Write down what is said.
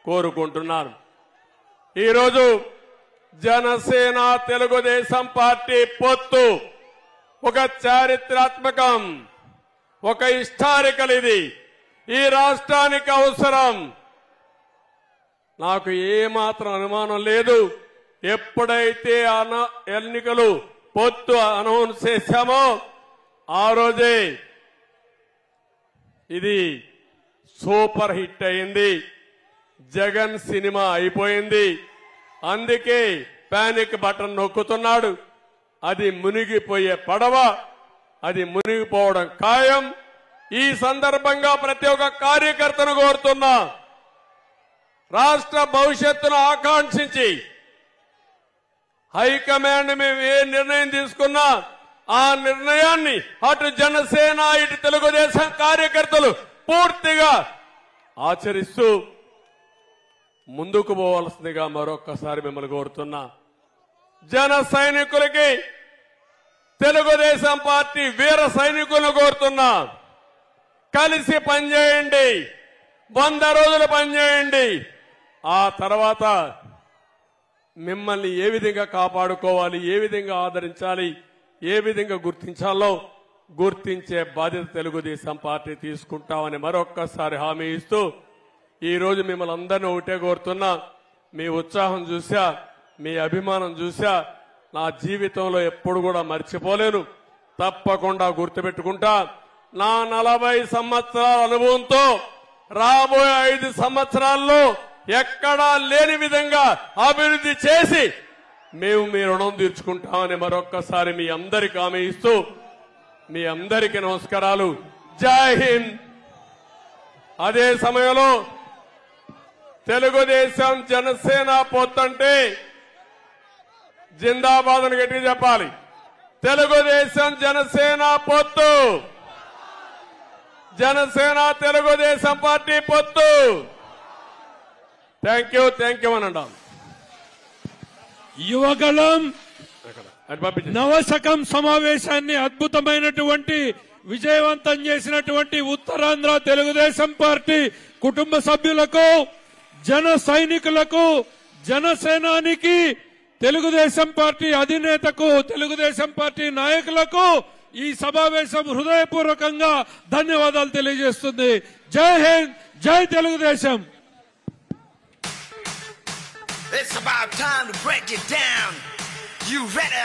కోరుకుంటున్నాను. ఈరోజు జనసేన తెలుగుదేశం పార్టీ పొత్తు ఒక చారిత్రాత్మకం, ఒక హిస్టారికల్. ఇది ఈ రాష్ట్రానికి అవసరం. నాకు ఏమాత్రం అనుమానం లేదు. ఎప్పుడైతే ఎన్నికలు పొత్తు అనౌన్స్ చేశామో ఆ రోజే ఇది సూపర్ హిట్ అయింది. జగన్ సినిమా అయిపోయింది. అందుకే పానిక్ బటన్ నొక్కుతున్నాడు. అది మునిగిపోయే పడవ, అది మునిగిపోవడం ఖాయం. ఈ సందర్భంగా ప్రతి ఒక్క కార్యకర్తను కోరుతున్నా, రాష్ట్ర భవిష్యత్తును ఆకాంక్షించి హైకమాండ్ మేము ఏ నిర్ణయం తీసుకున్నా ఆ నిర్ణయాన్ని అటు జనసేన ఇటు తెలుగుదేశం కార్యకర్తలు పూర్తిగా ఆచరిస్తూ ముందుకు పోవాల్సిందిగా మరొక్కసారి మిమ్మల్ని కోరుతున్నా. జన సైనికులకి తెలుగుదేశం పార్టీ వీర సైనికులను కోరుతున్నా, కలిసి పనిచేయండి, 100 రోజులు పనిచేయండి. ఆ తర్వాత మిమ్మల్ని ఏ విధంగా కాపాడుకోవాలి, ఏ విధంగా ఆదరించాలి, ఏ విధంగా గుర్తించాలో గుర్తించే బాధ్యత తెలుగుదేశం పార్టీ తీసుకుంటామని మరొక్కసారి హామీ ఇస్తూ ఈ రోజు మిమ్మల్ని అందరినీ ఒకటే కోరుతున్నా. మీ ఉత్సాహం చూసా, మీ అభిమానం చూసా నా జీవితంలో ఎప్పుడు కూడా మర్చిపోలేను. తప్పకుండా గుర్తుపెట్టుకుంటా. నా 40 సంవత్సరాల అనుభవంతో రాబోయే 5 సంవత్సరాల్లో ఎక్కడా లేని విధంగా అభివృద్ధి చేసి మేము మీ రుణం తీర్చుకుంటామని మరొక్కసారి మీ అందరికీ హామీ ఇస్తూ మీ అందరికీ నమస్కారాలు. జై హింద్. అదే సమయంలో తెలుగుదేశం జనసేన పొత్తంటే జిందాబాద్ అని గట్టిగా చెప్పాలి. తెలుగుదేశం జనసేన పొత్తు, జనసేన తెలుగుదేశం పార్టీ పొత్తు. థ్యాంక్ యూ అని అంటాం. యువగలం నవశకం సమావేశాన్ని అద్భుతమైనటువంటి విజయవంతం చేసినటువంటి ఉత్తరాంధ్ర తెలుగుదేశం పార్టీ కుటుంబ సభ్యులకు, జన సైనికులకు, జనసేనానికి, తెలుగుదేశం పార్టీ అధినేతకు, తెలుగుదేశం పార్టీ నాయకులకు ఈ సమావేశం హృదయపూర్వకంగా ధన్యవాదాలు తెలియజేస్తుంది. జై హింద్, జై Telugu Desam. It's about time to break it down. You ready?